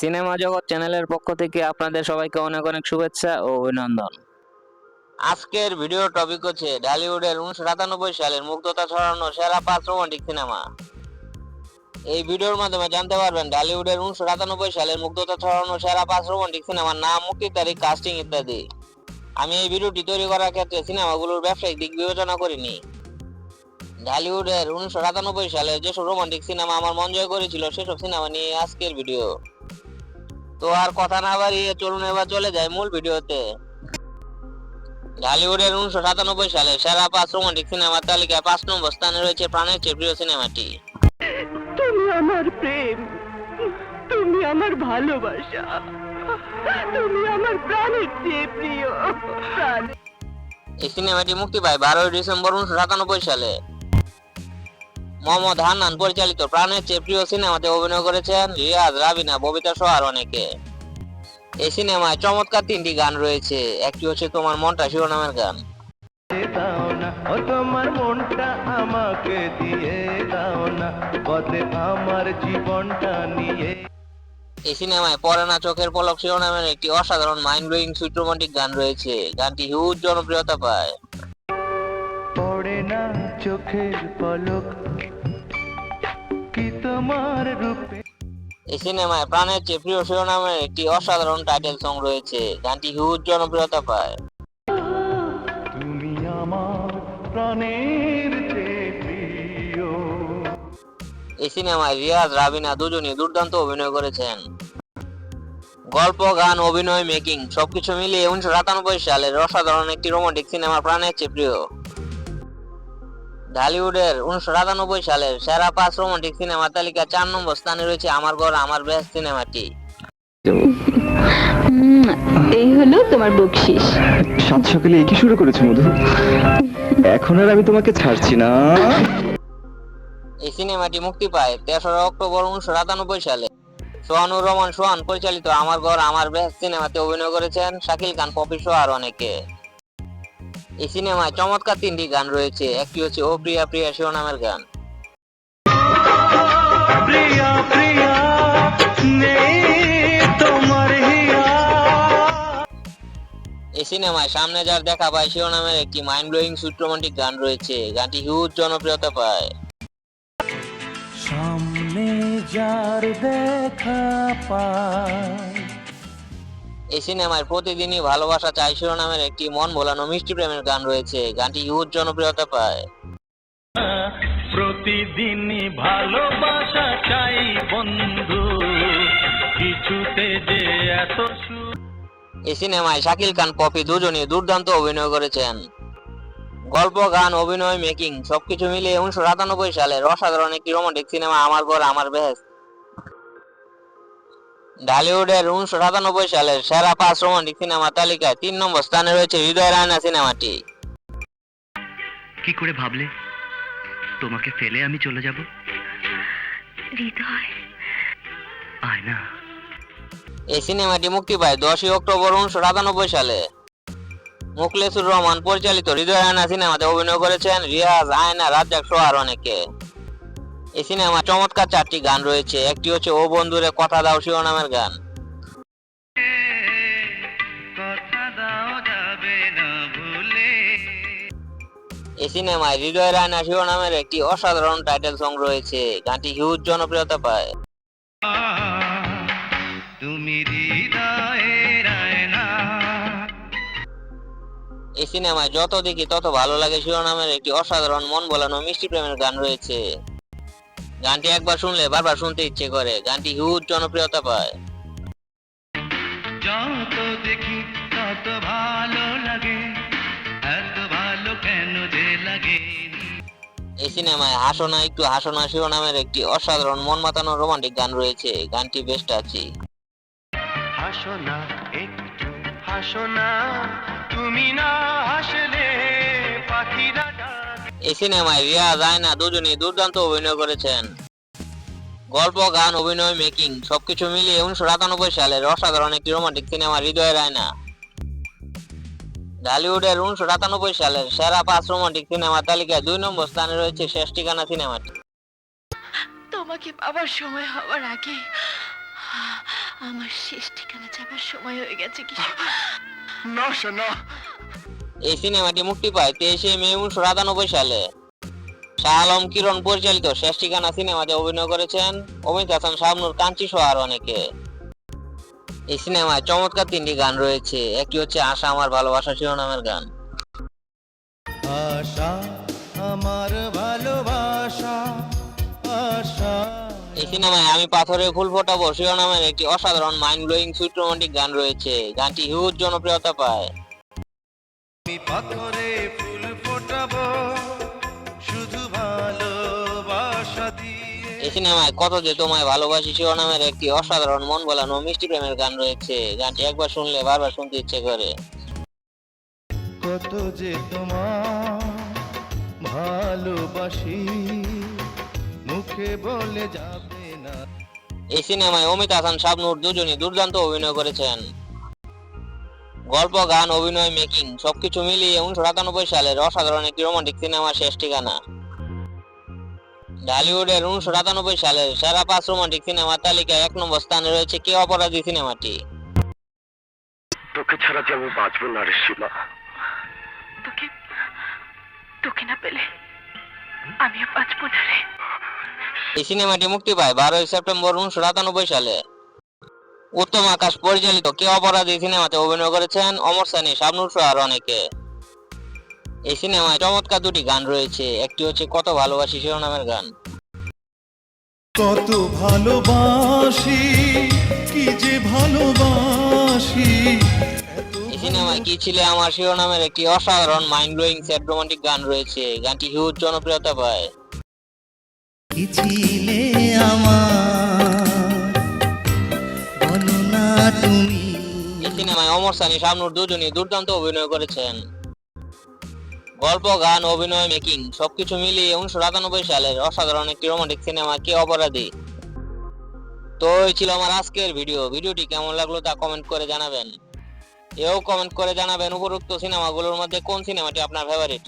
Cinema জগৎ চ্যানেলের পক্ষ থেকে আপনাদের সবাইকে অনেক অনেক শুভেচ্ছা ও অভিনন্দন। আজকের ভিডিও টপিক হচ্ছে ঢালিউডের 1997 সালের মুগ্ধতা ছড়ানো সেরা 5 রোমান্টিক সিনেমা। এই ভিডিওর মাধ্যমে জানতে পারবেন ঢালিউডের 1997 সালের মুগ্ধতা ছড়ানো সেরা 5 রোমান্টিক সিনেমার নাম, মুক্তির তারিখ, কাস্টিং ইত্যাদি। আমি এই ভিডিওটি তৈরি করার ক্ষেত্রে সিনেমাগুলোর ব্যবসায়িক দিক বিবেচনা করিনি। ঢালিউডের 1997 সালের যেসব রোমান্টিক সিনেমা আমার মন জয় করেছিল সেসব সিনেমা নিয়ে আজকের ভিডিও। তো আর কথা না বাড়িয়ে চলুন এবার চলে যায় মূল ভিডিওতে। ঢালিউডের 1997 সালের সেরা 5 রোমান্টিক সিনেমার তালিকায় 5 নম্বর স্থানে রয়েছে প্রাণের চেয়ে প্রিয় সিনেমাটি। তুমি আমার প্রেম, তুমি আমার ভালোবাসা, তুমি আমার প্রাণের চেয়ে প্রিয়। এই সিনেমাটি মুক্তি পায় 12 ডিসেম্বর 1997 সালে। মোহাম্মদ হান্নান পরিচালিত প্রাণের চেয়ে প্রিয় সিনেমাতে অভিনয় করেছেন রিয়াজ, রাবিনা, ববিতা সহ আর অনেকে। এই সিনেমায় চমৎকার 3টি গান রয়েছে। একটি হচ্ছে তোমার মনটা শিরোনামের গান। দাও না ও তোমার মনটা আমাকে দিয়ে দাও না, বদলে আমার জীবনটা নিয়ে। এই সিনেমায় পরে না চোখের পলক শিরোনামের একটি অসাধারণ মাইন্ড ব্লোয়িং সুইট রোমান্টিক গান রয়েছে। গানটি হিউজ জনপ্রিয়তা পায়। পড়ে না চোখের পলক কি তোমার রূপে। এই সিনেমায় প্রাণের চেয়ে প্রিয় শিরোনামের একটি অসাধারণ টাইটেল সং রয়েছে। গানটি হিউজ জনপ্রিয়তা পায়। তুমি আমার প্রাণের চেয়ে প্রিয়। এই সিনেমায় রিয়াজ, রাবিনা দুজনই দুর্দান্ত অভিনয় করেছেন। গল্প, গান, অভিনয়, মেকিং সবকিছু মিলিয়ে 1997 সালের অসাধারণ একটি রোমান্টিক সিনেমা প্রাণের চেয়ে প্রিয়। ঢালিউডের 1997 সালের সেরা 5 রোমান্টিক সিনেমার তালিকা 4 নম্বর স্থানে রয়েছে আমার ঘর আমার বেহেশত সিনেমাটি। এই হলো তোমার বকশিস। সাত সকালে কি শুরু করেছো মধু? এখন আর আমি তোমাকে ছাড়ছি না। এই সিনেমাটি মুক্তি পায় 3রা অক্টোবর 1997 সালে। সোহানুর রহমান সোহান পরিচালিত আমার ঘর আমার বেহেশত সিনেমাতে অভিনয় করেছেন শাকিল খান, পপি সহ আর অনেকে। এই সিনেমায় চমৎকার 3টি গান রয়েছে। একটি হচ্ছে ও প্রিয়া প্রিয়া শিরোনামের গান। প্রিয়া প্রিয়া নেই তোমার হিয়া। এই সিনেমায় সামনে যার দেখা পায় শিরোনামের একটি মাইন্ড ব্লোয়িং সুইট রোমান্টিক গান রয়েছে। গানটি হিউজ জনপ্রিয়তা পায়। সামনে যার দেখা পায়। এই সিনেমায় প্রতিদিনই ভালোবাসা চাই শিরোনামের একটি মন ভোলানো মিষ্টি প্রেমের গান রয়েছে। গানটি হিউজ জনপ্রিয়তা পায়। প্রতিদিনই ভালোবাসা চাই বন্ধু, কিছুতে যে এত সুখ। এই সিনেমায় শাকিল খান, পপি দুজনই দুর্দান্ত অভিনয় করেছেন। গল্প, গান, অভিনয়, মেকিং সবকিছু মিলিয়ে 1997 সালের অসাধারণ একটি রোমান্টিক সিনেমা আমার ঘর আমার বেহেশত। ঢালিউডের 1997 সালের সেরা 5 রোমান্টিক সিনেমা তালিকায় 3 নম্বর স্থানে রয়েছে হৃদয়ের আয়না সিনেমাটি। কি করে ভাবলে তোমাকে ফেলে আমি চলে যাব? হৃদয়, আয়না। এই সিনেমাটি মুক্তি পায় 10 অক্টোবর 1997 সালে। মুখলেসুর রহমান পরিচালিত হৃদয়ের আয়না সিনেমাতে অভিনয় করেছেন রিয়াজ, আয়না, রাজ্জাক সহ আর অনেকে। এই সিনেমা চমৎকার 4টি গান রয়েছে। একটি হচ্ছে ও বন্ধুরে কথা দাও শিরোনামের গান। কথা দাও যাবে না ভুলে। এই সিনেমায় হৃদয়ের আয়না শিরোনামের একটি অসাধারণ টাইটেল সং রয়েছে। গানটি হিউজ জনপ্রিয়তা পায়। তুমি হৃদয়ের আয়না। এই সিনেমায় যত দেখি তত ভালো লাগে শিরোনামের একটি অসাধারণ মন ভোলানো মিষ্টি প্রেমের গান রয়েছে। গানটি একবার শুনলে বারবার শুনতে ইচ্ছে করে। গানটি হিউজ জনপ্রিয়তা পায়। যত দেখি তত ভালো লাগে, এত ভালো কেন যে লাগে। এই সিনেমায় হাসো না একটু হাসো না শিরোনামের একটি অসাধারণ মন মাতানো রোমান্টিক গান রয়েছে। গানটি বেশ টাচি। হাসো না একটু হাসো না, তুমি না হাসলে পাখিরা ডাকে। এই সিনেমায় রিয়াজ, আয়না দুজনই দুর্দান্ত অভিনয় করেছেন। গল্প, গান, অভিনয়, মেকিং সবকিছু মিলিয়ে 1997 সালের অসাধারণ একটি রোমান্টিক সিনেমা হৃদয়ের আয়না। ঢালিউডের 1997 সালের সেরা 5 রোমান্টিক সিনেমা তালিকায় 2 নম্বর স্থানে রয়েছে শেষ ঠিকানা সিনেমাটি। তোমাকে পাবার সময় হওয়ার আগে আমার শেষ ঠিকানা যাবার সময় হয়ে গেছে কিশোর। না সোনা, এই সিনেমাটি মুক্তি পায় 23শে মে 1997 সালে। শাহ আলম কিরণ পরিচালিত শেষ ঠিকানা সিনেমাতে অভিনয় করেছেন অমিত হাসান, শাবনূর, কাঞ্চি সহ আর অনেকে। এই সিনেমায় চমৎকার 3টি গান রয়েছে। একটি হচ্ছে আশা আমার ভালোবাসা শিরোনামের গান। আশা আমার ভালোবাসা, আশা। এই সিনেমায় আমি পাথরে ফুল ফোটাবো শিরোনামের একটি অসাধারণ মাইন্ড ব্লোয়িং সুইট রোমান্টিক গান রয়েছে। গানটি হিউজ জনপ্রিয়তা পায়। আমি পাথরে ফুল ফোটাবো শুধু ভালোবাসা দিয়ে। এই সিনেমায় কত যে তোমায় ভালোবাসি শিরোনামের একটি অসাধারণ মন ভোলানো মিষ্টি প্রেমের গান রয়েছে। গানটি একবার শুনলে বারবার শুনতে ইচ্ছে করে। কত যে তোমার ভালোবাসি মুখে বলে যাবে না। এই সিনেমায় অমিত হাসান, শাবনূর দুজনই দুর্দান্ত অভিনয় করেছেন। গল্প, গান, অভিনয়, মেকিং সবকিছু মিলিয়ে 1997 সালের অসাধারণ একটি রোমান্টিক সিনেমা শেষ ঠিকানা। ঢালিউডের 1997 সালের সেরা 5 রোমান্টিক সিনেমার তালিকায় 1 নম্বর স্থানে রয়েছে কে অপরাধী সিনেমাটি। তোকে ছাড়া যে আমি বাঁচবো না রে সীমা। তোকে তোকে না পেলে আমিও বাঁচবো না রে। এই সিনেমাটি মুক্তি পায় 12 সেপ্টেম্বর 1997 সালে। উত্তম আকাশ পরিচালিত কে অপরাধী সিনেমাতে অভিনয় করেছেন অমর সানি, শাবনূর সহ আর অনেকে। এই সিনেমায় চমৎকার 2টি গান রয়েছে। একটি হচ্ছে কত ভালোবাসি শিরোনামের গান। কত ভালোবাসি, কি যে ভালোবাসি। এই সিনেমায় কি ছিলে আমার শিরোনামের একটি অসাধারণ মাইন্ড ব্লোয়িং স্যাড রোমান্টিক গান রয়েছে। গানটি হিউজ জনপ্রিয়তা পায়। কি ছিলে আমার বলো না তুমি। এই সিনেমায় অমর সানি, শাবনূর দুজনই দুর্দান্ত অভিনয় করেছেন। গল্প, গান, অভিনয়, মেকিং সবকিছু মিলিয়ে 1997 সালের অসাধারণ একটি রোমান্টিক সিনেমা কে অপরাধী। তো এই ছিল আমার আজকের ভিডিওটি কেমন লাগলো তা কমেন্ট করে জানাবেন। এও কমেন্ট করে জানাবেন উপরোক্ত সিনেমাগুলোর মধ্যে কোন সিনেমাটি আপনার ফেভারিট।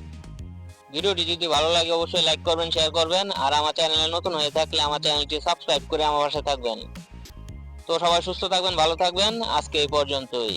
ভিডিওটি যদি ভালো লাগে অবশ্যই লাইক করবেন, শেয়ার করবেন, আর আমার চ্যানেলে নতুন হয়ে থাকলে আমার চ্যানেলটি সাবস্ক্রাইব করে আমার পাশে থাকবেন। তো সবাই সুস্থ থাকবেন, ভালো থাকবেন। আজকে এই পর্যন্তই।